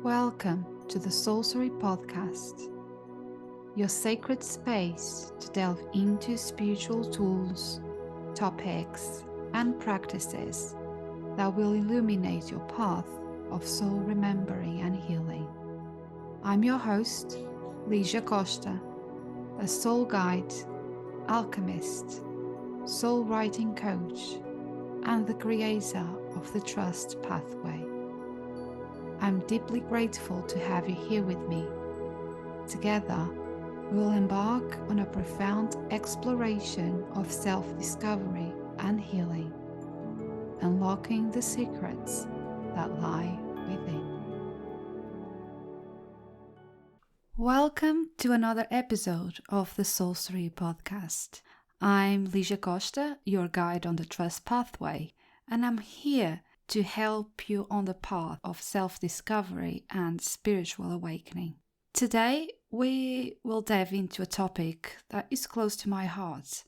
Welcome to the Sorcery Podcast, your sacred space to delve into spiritual tools, topics, and practices that will illuminate your path of soul remembering and healing. I'm your host, Lígia Costa, a soul guide, alchemist, soul writing coach, and the creator of the T.R.U.S.T Pathway. I'm deeply grateful to have you here with me. Together, we will embark on a profound exploration of self-discovery and healing, unlocking the secrets that lie within. Welcome to another episode of the Sorcery Podcast. I'm Lígia Costa, your guide on the T.R.U.S.T Pathway, and I'm here to help you on the path of self-discovery and spiritual awakening. Today, we will dive into a topic that is close to my heart,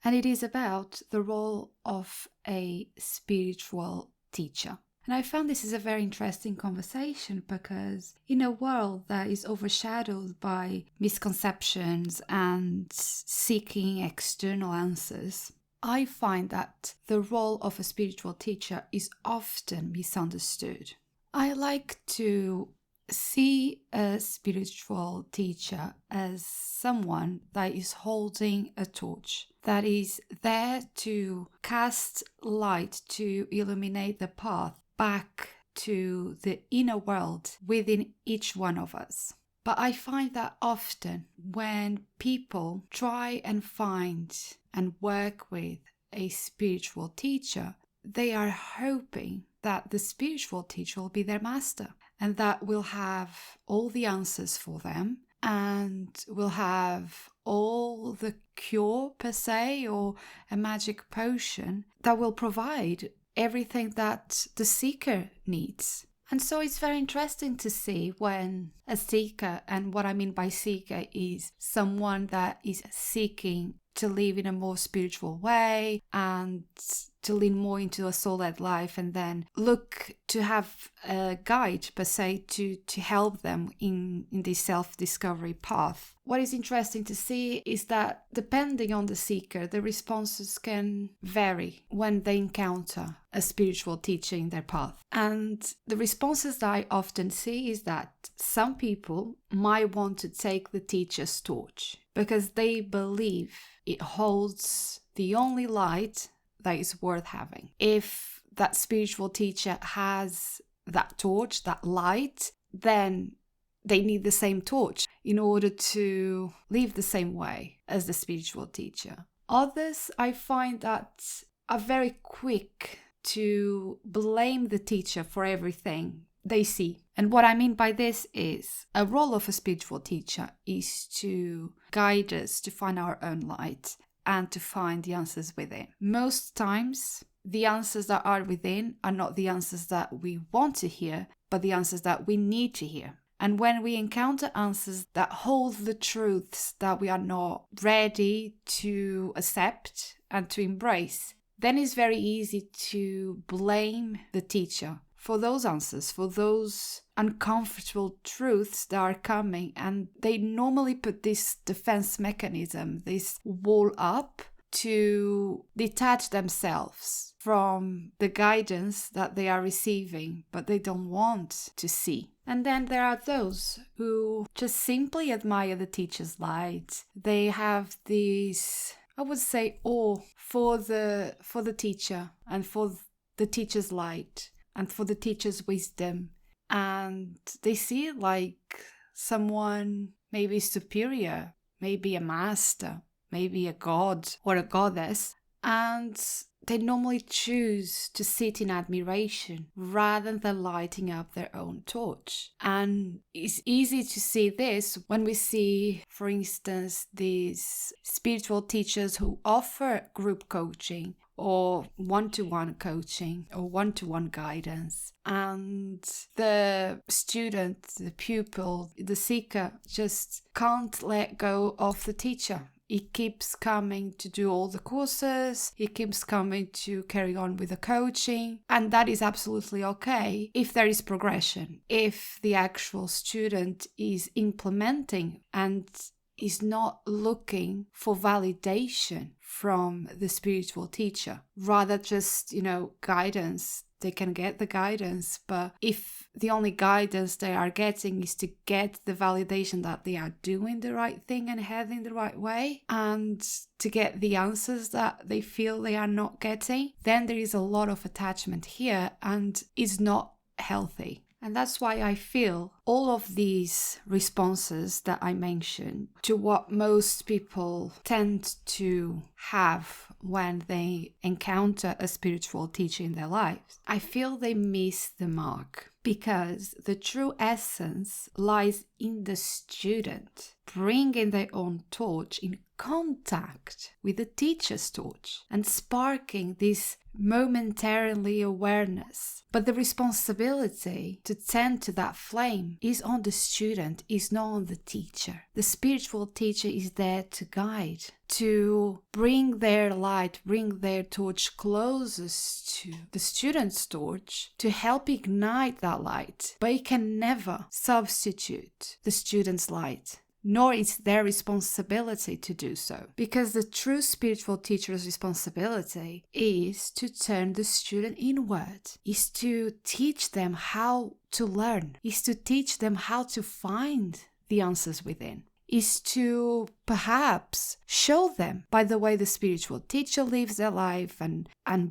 and it is about the role of a spiritual teacher. And I found this is a very interesting conversation because in a world that is overshadowed by misconceptions and seeking external answers, I find that the role of a spiritual teacher is often misunderstood. I like to see a spiritual teacher as someone that is holding a torch, that is there to cast light, to illuminate the path back to the inner world within each one of us. But I find that often when people try and find and work with a spiritual teacher, they are hoping that the spiritual teacher will be their master and that will have all the answers for them and will have all the cure per se or a magic potion that will provide everything that the seeker needs. And so it's very interesting to see when a seeker, and what I mean by seeker is someone that is seeking to live in a more spiritual way and to lean more into a soul-led life, and then look to have a guide per se to help them in this self-discovery path. What is interesting to see is that depending on the seeker, the responses can vary when they encounter a spiritual teacher in their path. And the responses that I often see is that some people might want to take the teacher's torch because they believe it holds the only light that is worth having. If that spiritual teacher has that torch, that light, then they need the same torch in order to live the same way as the spiritual teacher. Others, I find that are very quick to blame the teacher for everything they see. And what I mean by this is a role of a spiritual teacher is to guide us to find our own light and to find the answers within. Most times, the answers that are within are not the answers that we want to hear, but the answers that we need to hear. And when we encounter answers that hold the truths that we are not ready to accept and to embrace, then it's very easy to blame the teacher for those answers, for those uncomfortable truths that are coming. And they normally put this defense mechanism, this wall up to detach themselves from the guidance that they are receiving, but they don't want to see. And then there are those who just simply admire the teacher's light. They have this, I would say, awe for the teacher and for the teacher's light and for the teacher's wisdom. And they see it like someone maybe superior, maybe a master, maybe a god or a goddess. And they normally choose to sit in admiration rather than lighting up their own torch. And it's easy to see this when we see, for instance, these spiritual teachers who offer group coaching or one-to-one coaching or one-to-one guidance. And the student, the pupil, the seeker just can't let go of the teacher. He keeps coming to do all the courses. He keeps coming to carry on with the coaching. And that is absolutely okay if there is progression, if the actual student is implementing and is not looking for validation from the spiritual teacher, rather just, guidance. They can get the guidance, but if the only guidance they are getting is to get the validation that they are doing the right thing and heading the right way, and to get the answers that they feel they are not getting, then there is a lot of attachment here and it's not healthy. And that's why I feel all of these responses that I mentioned to what most people tend to have when they encounter a spiritual teacher in their lives, I feel they miss the mark, because the true essence lies in the student bringing their own torch in contact with the teacher's torch and sparking this momentarily awareness. But the responsibility to tend to that flame is on the student, is not on the teacher. The spiritual teacher is there to guide, to bring their light, bring their torch closest to the student's torch, to help ignite that light. But it can never substitute the student's light, nor is their responsibility to do so. Because the true spiritual teacher's responsibility is to turn the student inward, is to teach them how to learn, is to teach them how to find the answers within, is to perhaps show them by the way the spiritual teacher lives their life and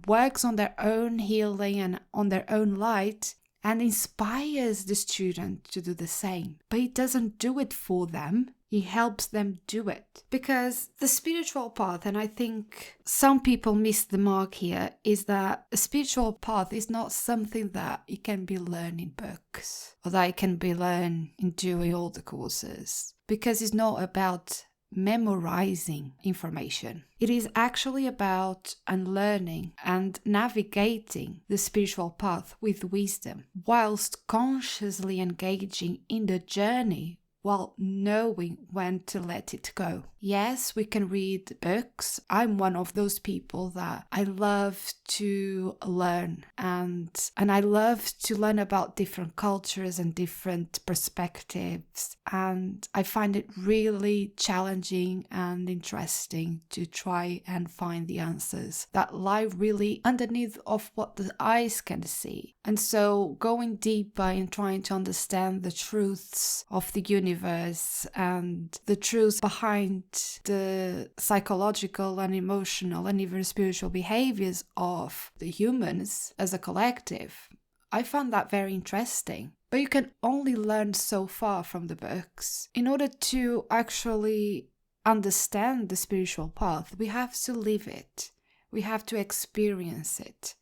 works on their own healing and on their own light, and inspires the student to do the same. But he doesn't do it for them. He helps them do it. Because the spiritual path, and I think some people miss the mark here, is that a spiritual path is not something that it can be learned in books or that it can be learned in doing all the courses. Because it's not about memorizing information. It is actually about unlearning and navigating the spiritual path with wisdom, whilst consciously engaging in the journey while knowing when to let it go. Yes, we can read books. I'm one of those people that I love to learn, and I love to learn about different cultures and different perspectives, and I find it really challenging and interesting to try and find the answers that lie really underneath of what the eyes can see. And so going deeper and trying to understand the truths of the universe and the truths behind the psychological and emotional and even spiritual behaviors of the humans as a collective, I found that very interesting. But you can only learn so far from the books. In order to actually understand the spiritual path, we have to live it. We have to experience it.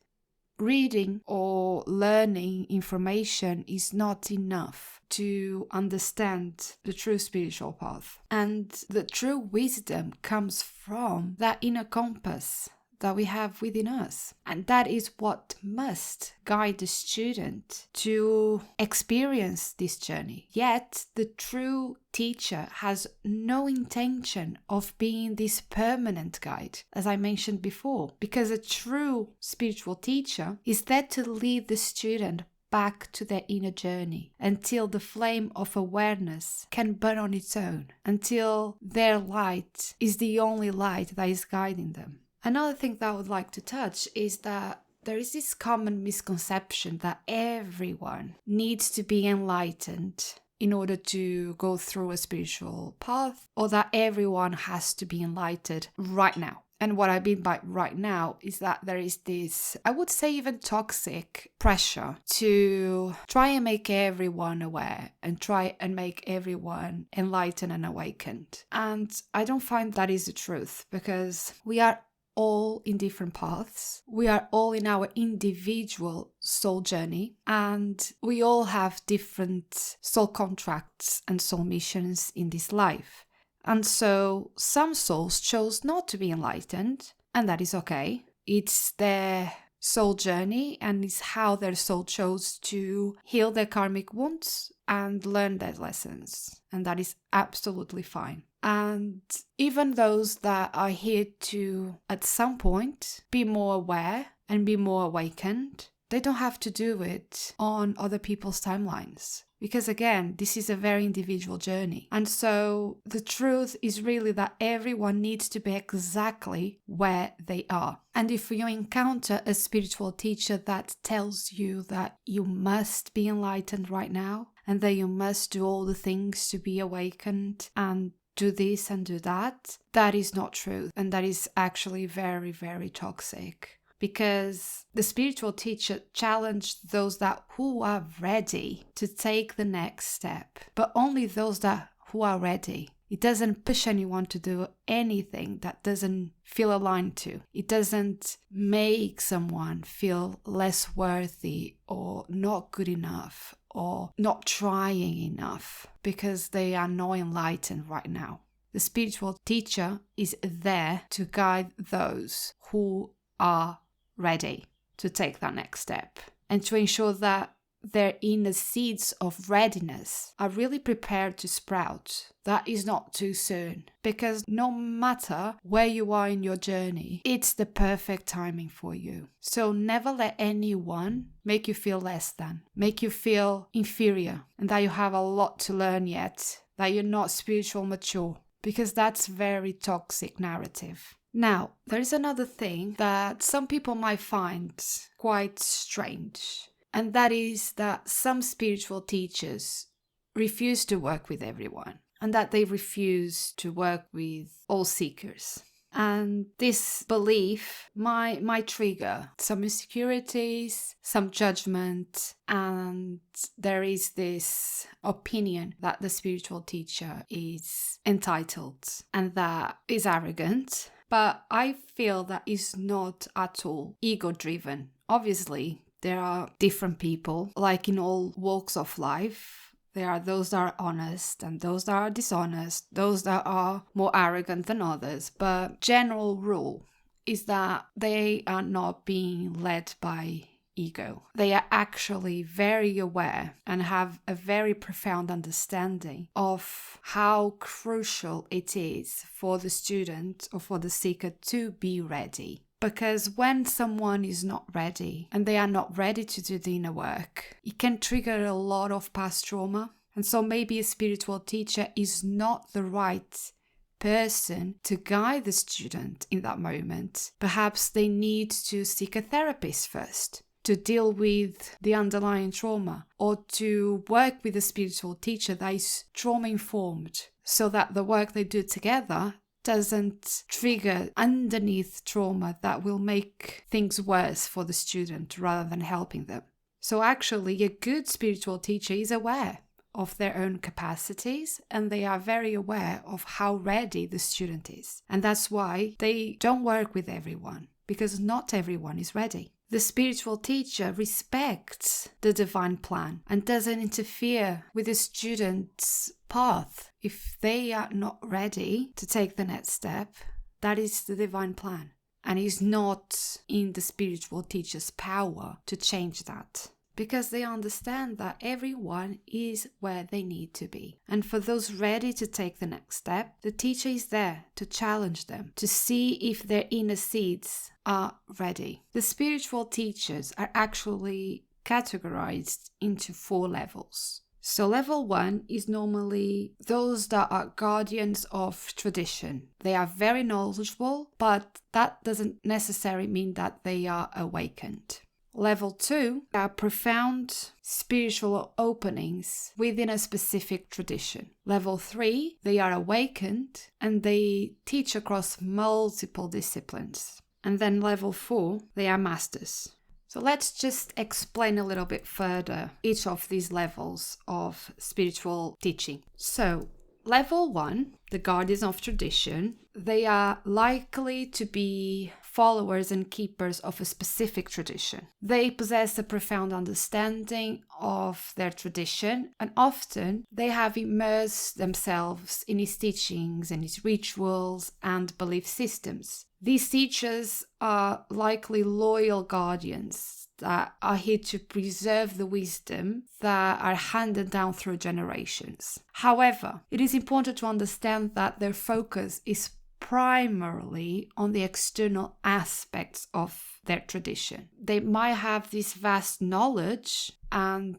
Reading or learning information is not enough to understand the true spiritual path. And the true wisdom comes from that inner compass that we have within us. And that is what must guide the student to experience this journey. Yet the true teacher has no intention of being this permanent guide, as I mentioned before, because a true spiritual teacher is there to lead the student back to their inner journey until the flame of awareness can burn on its own, until their light is the only light that is guiding them. Another thing that I would like to touch is that there is this common misconception that everyone needs to be enlightened in order to go through a spiritual path, or that everyone has to be enlightened right now. And what I mean by right now is that there is this, I would say even toxic pressure to try and make everyone aware and try and make everyone enlightened and awakened. And I don't find that is the truth, because we are all in different paths. We are all in our individual soul journey, and we all have different soul contracts and soul missions in this life. And so some souls chose not to be enlightened, and that is okay. It's their soul journey, and it's how their soul chose to heal their karmic wounds and learn their lessons. And that is absolutely fine. And even those that are here to, at some point, be more aware and be more awakened, they don't have to do it on other people's timelines. Because again, this is a very individual journey. And so the truth is really that everyone needs to be exactly where they are. And if you encounter a spiritual teacher that tells you that you must be enlightened right now, and that you must do all the things to be awakened and do this and do that, that is not true. And that is actually very, very toxic. Because the spiritual teacher challenged those who are ready to take the next step, but only those who are ready. It doesn't push anyone to do anything that doesn't feel aligned to. It doesn't make someone feel less worthy or not good enough or not trying enough because they are not enlightened right now. The spiritual teacher is there to guide those who are ready to take that next step and to ensure that their inner seeds of readiness are really prepared to sprout. That is not too soon, because no matter where you are in your journey, it's the perfect timing for you. So never let anyone make you feel less than, make you feel inferior, and that you have a lot to learn yet, that you're not spiritual mature, because that's very toxic narrative. Now, there is another thing that some people might find quite strange, and that is that some spiritual teachers refuse to work with everyone, and that they refuse to work with all seekers. And this belief might trigger some insecurities, some judgment, and there is this opinion that the spiritual teacher is entitled and that is arrogant. But I feel that is not at all ego-driven. Obviously, there are different people, like in all walks of life. There are those that are honest and those that are dishonest, those that are more arrogant than others. But general rule is that they are not being led by ego. They are actually very aware and have a very profound understanding of how crucial it is for the student or for the seeker to be ready. Because when someone is not ready and they are not ready to do the inner work, it can trigger a lot of past trauma. And so maybe a spiritual teacher is not the right person to guide the student in that moment. Perhaps they need to seek a therapist first to deal with the underlying trauma, or to work with a spiritual teacher that is trauma-informed, so that the work they do together doesn't trigger underneath trauma that will make things worse for the student rather than helping them. So actually, a good spiritual teacher is aware of their own capacities, and they are very aware of how ready the student is. And that's why they don't work with everyone, because not everyone is ready. The spiritual teacher respects the divine plan and doesn't interfere with the student's path. If they are not ready to take the next step, that is the divine plan. And it's not in the spiritual teacher's power to change that, because they understand that everyone is where they need to be. And for those ready to take the next step, the teacher is there to challenge them, to see if their inner seeds are ready. The spiritual teachers are actually categorized into 4 levels. So level 1 is normally those that are guardians of tradition. They are very knowledgeable, but that doesn't necessarily mean that they are awakened. Level 2 are profound spiritual openings within a specific tradition. Level 3, they are awakened and they teach across multiple disciplines. And then level 4, they are masters. So let's just explain a little bit further each of these levels of spiritual teaching. So level 1, the guardians of tradition, they are likely to be followers and keepers of a specific tradition. They possess a profound understanding of their tradition, and often they have immersed themselves in its teachings and its rituals and belief systems. These teachers are likely loyal guardians that are here to preserve the wisdom that are handed down through generations. However, it is important to understand that their focus is primarily on the external aspects of their tradition. They might have this vast knowledge and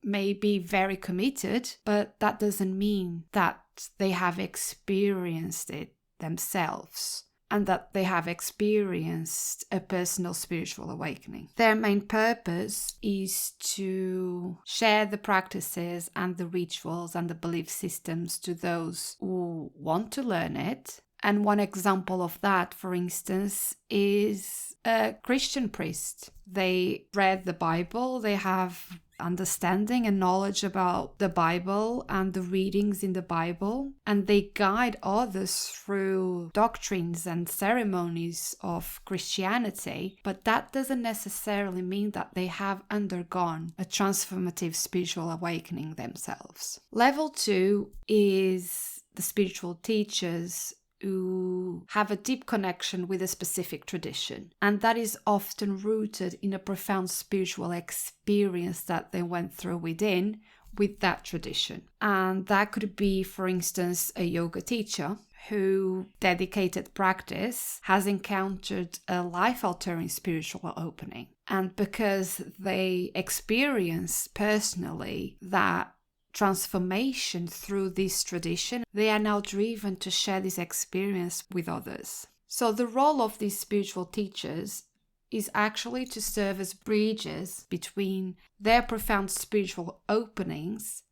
may be very committed, but that doesn't mean that they have experienced it themselves and that they have experienced a personal spiritual awakening. Their main purpose is to share the practices and the rituals and the belief systems to those who want to learn it. And one example of that, for instance, is a Christian priest. They read the Bible, they have understanding and knowledge about the Bible and the readings in the Bible, and they guide others through doctrines and ceremonies of Christianity, but that doesn't necessarily mean that they have undergone a transformative spiritual awakening themselves. Level 2 is the spiritual teachers who have a deep connection with a specific tradition, and that is often rooted in a profound spiritual experience that they went through within with that tradition. And that could be, for instance, a yoga teacher who dedicated practice has encountered a life-altering spiritual opening, and because they experience personally that transformation through this tradition, they are now driven to share this experience with others. So the role of these spiritual teachers is actually to serve as bridges between their profound spiritual openings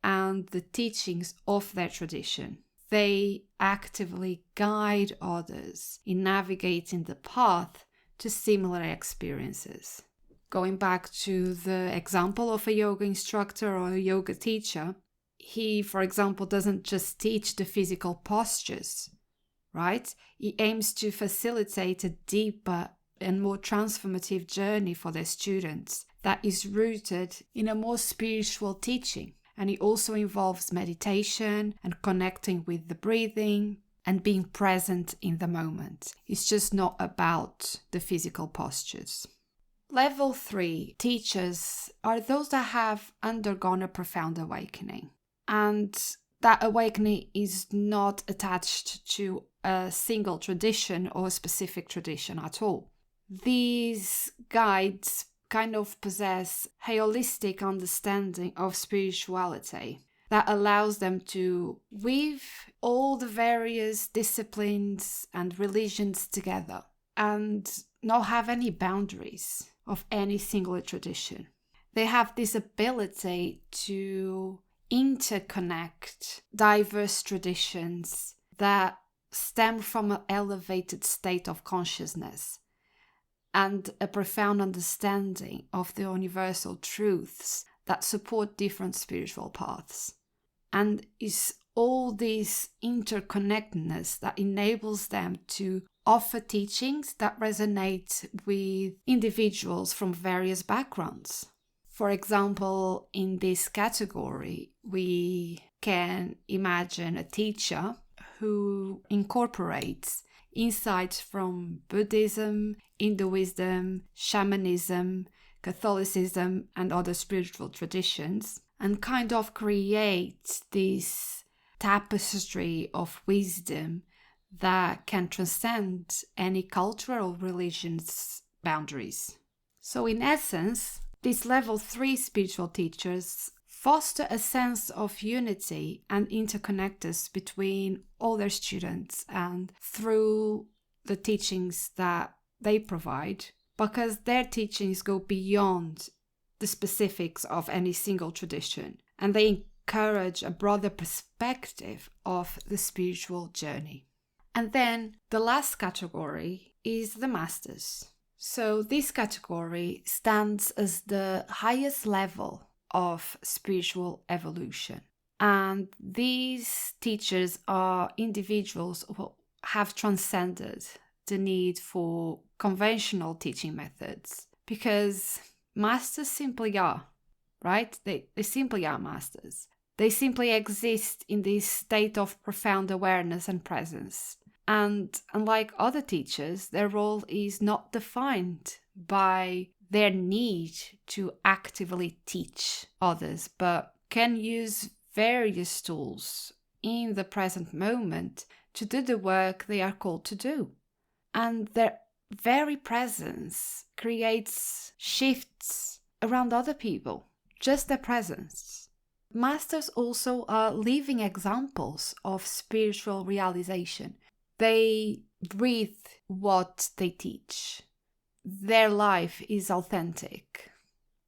and the teachings of their tradition. They actively guide others in navigating the path to similar experiences. Going back to the example of a yoga instructor or a yoga teacher, he, for example, doesn't just teach the physical postures, right? He aims to facilitate a deeper and more transformative journey for their students that is rooted in a more spiritual teaching. And it also involves meditation and connecting with the breathing and being present in the moment. It's just not about the physical postures. Level 3 teachers are those that have undergone a profound awakening. And that awakening is not attached to a single tradition or a specific tradition at all. These guides kind of possess a holistic understanding of spirituality that allows them to weave all the various disciplines and religions together and not have any boundaries of any single tradition. They have this ability to interconnect diverse traditions that stem from an elevated state of consciousness and a profound understanding of the universal truths that support different spiritual paths. And it's all this interconnectedness that enables them to offer teachings that resonate with individuals from various backgrounds. For example, in this category, we can imagine a teacher who incorporates insights from Buddhism, Hinduism, shamanism, Catholicism, and other spiritual traditions, and kind of creates this tapestry of wisdom that can transcend any cultural or religion's boundaries. So in essence, these level 3 spiritual teachers foster a sense of unity and interconnectedness between all their students and through the teachings that they provide, because their teachings go beyond the specifics of any single tradition, and they encourage a broader perspective of the spiritual journey. And then the last category is the masters. So this category stands as the highest level of spiritual evolution. And these teachers are individuals who have transcended the need for conventional teaching methods, because masters simply are, right? They simply are masters. They simply exist in this state of profound awareness and presence. And unlike other teachers, their role is not defined by their need to actively teach others, but can use various tools in the present moment to do the work they are called to do. And their very presence creates shifts around other people, just their presence. Masters also are living examples of spiritual realization. They breathe what they teach. Their life is authentic.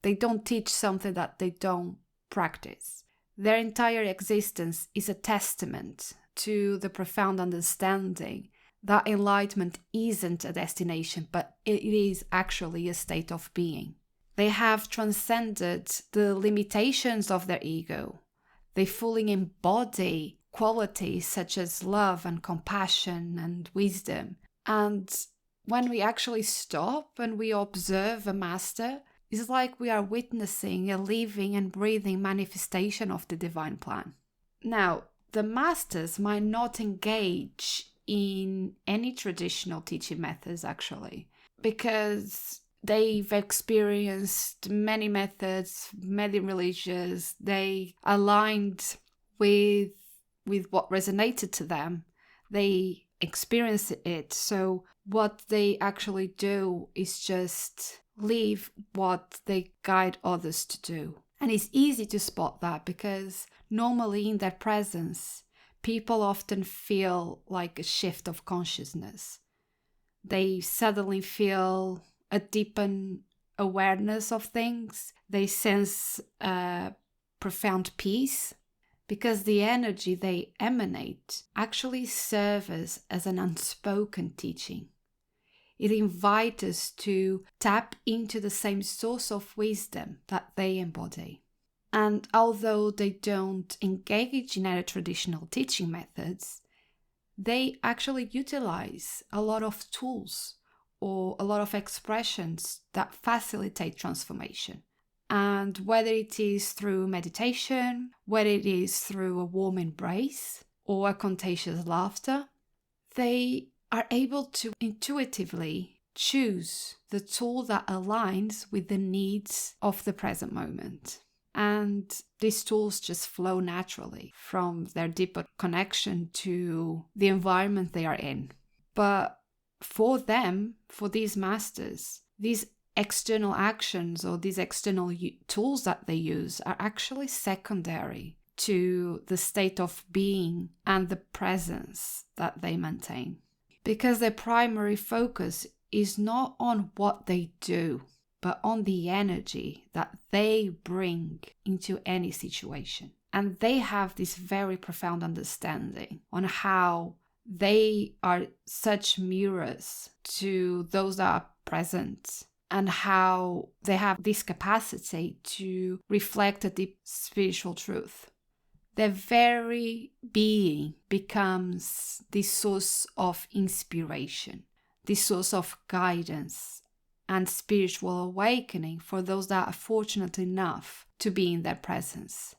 They don't teach something that they don't practice. Their entire existence is a testament to the profound understanding that enlightenment isn't a destination, but it is actually a state of being. They have transcended the limitations of their ego. They fully embody qualities such as love and compassion and wisdom. And when we actually stop and we observe a master, it's like we are witnessing a living and breathing manifestation of the divine plan. Now, the masters might not engage in any traditional teaching methods actually, because they've experienced many methods, many religions. They aligned with what resonated to them. They experienced it. So what they actually do is just live what they guide others to do. And it's easy to spot that because normally in their presence, people often feel like a shift of consciousness. They suddenly feel a deepened awareness of things. They sense a profound peace because the energy they emanate actually serves as an unspoken teaching. It invites us to tap into the same source of wisdom that they embody. And although they don't engage in any traditional teaching methods, they actually utilize a lot of tools or a lot of expressions that facilitate transformation. And whether it is through meditation, whether it is through a warm embrace or a contagious laughter, they are able to intuitively choose the tool that aligns with the needs of the present moment. And these tools just flow naturally from their deeper connection to the environment they are in. But for them, for these masters, these external actions or these external tools that they use are actually secondary to the state of being and the presence that they maintain. Because their primary focus is not on what they do, but on the energy that they bring into any situation. And they have this very profound understanding on how they are such mirrors to those that are present, and how they have this capacity to reflect a deep spiritual truth. Their very being becomes the source of inspiration, the source of guidance and spiritual awakening for those that are fortunate enough to be in their presence.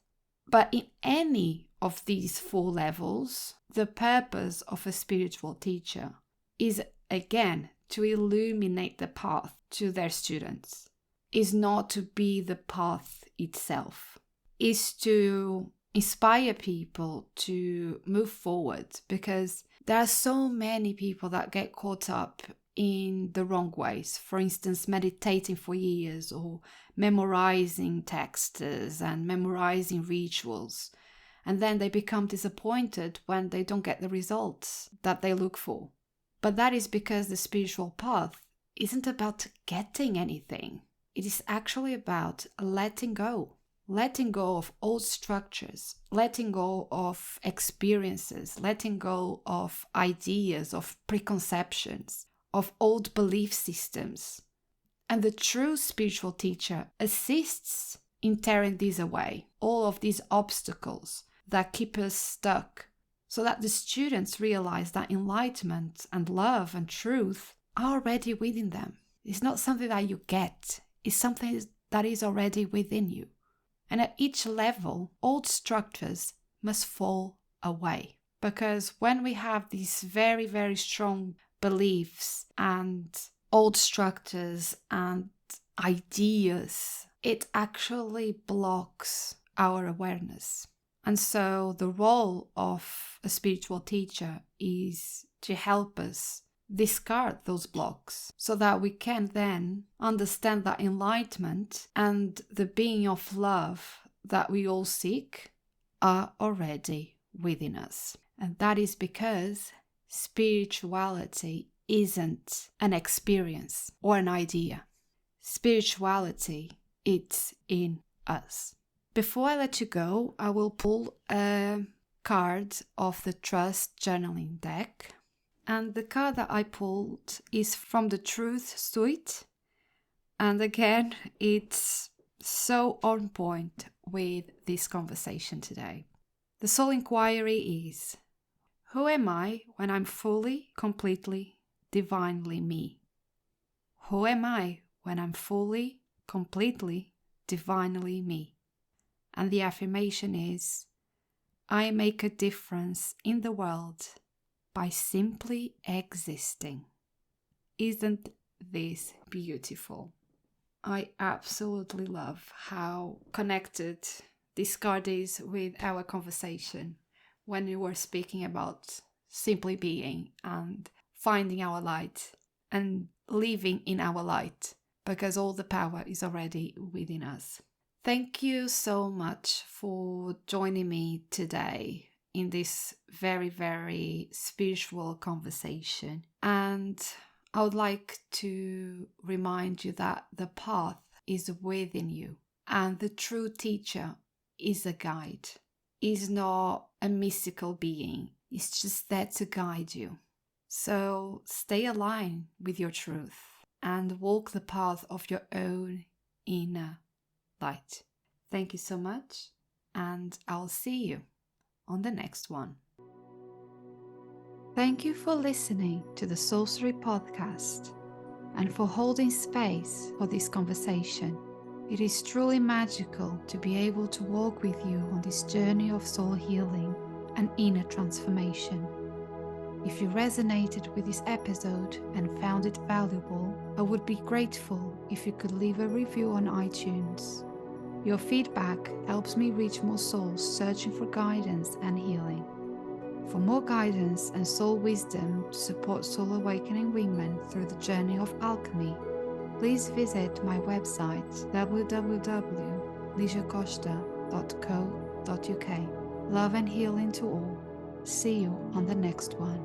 But in any of these 4 levels, the purpose of a spiritual teacher is again to illuminate the path to their students, is not to be the path itself, is to inspire people to move forward, because there are so many people that get caught up in the wrong ways. For instance, meditating for years or memorizing texts and memorizing rituals. And then they become disappointed when they don't get the results that they look for. But that is because the spiritual path isn't about getting anything. It is actually about letting go of old structures, letting go of experiences, letting go of ideas, of preconceptions, of old belief systems. And the true spiritual teacher assists in tearing these away, all of these obstacles that keep us stuck so that the students realize that enlightenment and love and truth are already within them. It's not something that you get, it's something that is already within you. And at each level, old structures must fall away. Because when we have these very, very strong beliefs and old structures and ideas, it actually blocks our awareness. And so the role of a spiritual teacher is to help us discard those blocks so that we can then understand that enlightenment and the being of love that we all seek are already within us. And that is because spirituality isn't an experience or an idea. Spirituality, it's in us. Before I let you go, I will pull a card of the T.R.U.S.T journaling deck. And the card that I pulled is from the Truth Suite. And again, it's so on point with this conversation today. The soul inquiry is, who am I when I'm fully, completely, divinely me? Who am I when I'm fully, completely, divinely me? And the affirmation is, I make a difference in the world by simply existing. Isn't this beautiful? I absolutely love how connected this card is with our conversation when we were speaking about simply being and finding our light and living in our light, because all the power is already within us. Thank you so much for joining me today in this very, very spiritual conversation. And I would like to remind you that the path is within you, and the true teacher is a guide. Is not a mystical being. It's just there to guide you. So stay aligned with your truth and walk the path of your own inner light. Thank you so much, and I'll see you on the next one. Thank you for listening to the Sorcery Podcast and for holding space for this conversation. It is truly magical to be able to walk with you on this journey of soul healing and inner transformation. If you resonated with this episode and found it valuable, I would be grateful if you could leave a review on iTunes. Your feedback helps me reach more souls searching for guidance and healing. For more guidance and soul wisdom to support soul awakening women through the journey of alchemy, please visit my website www.ligiacosta.co.uk. Love and healing to all. See you on the next one.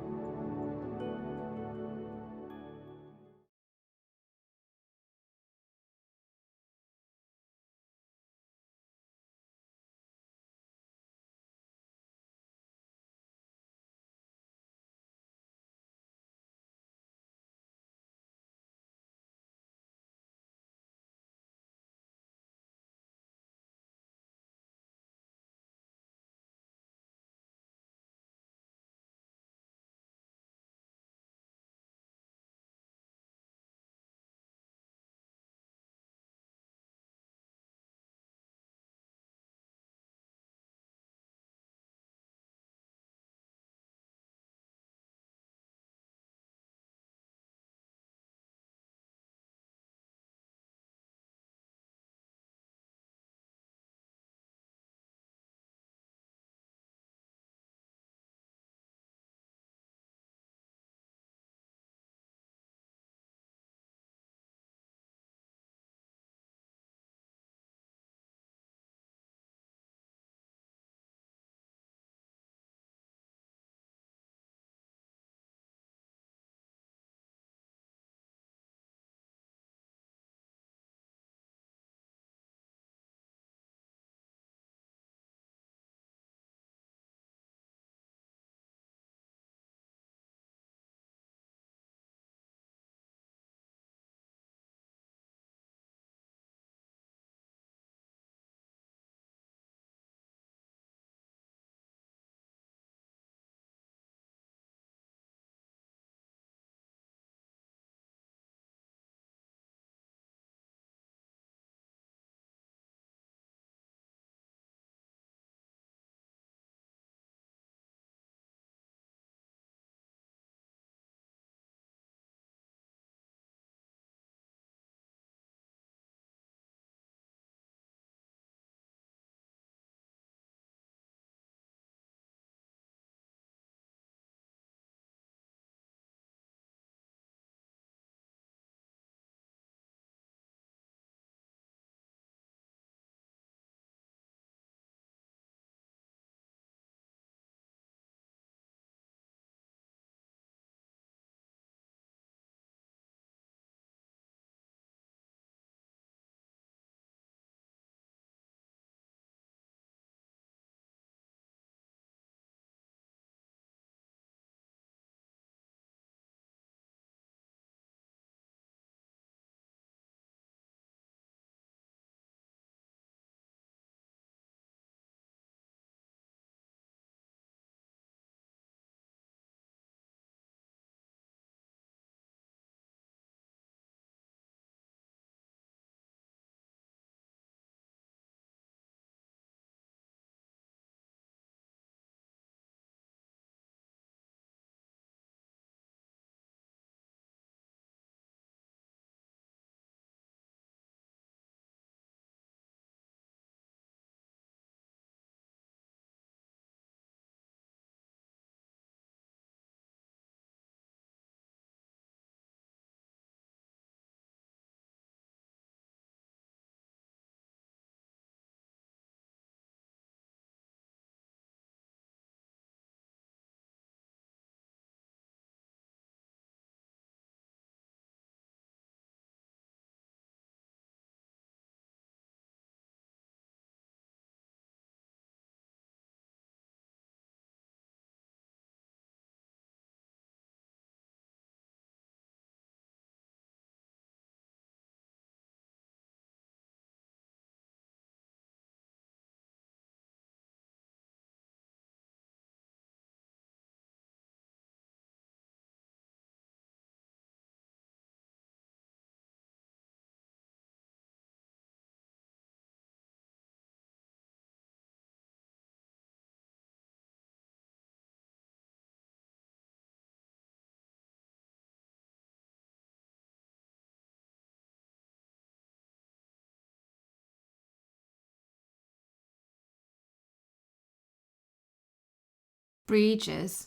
bridges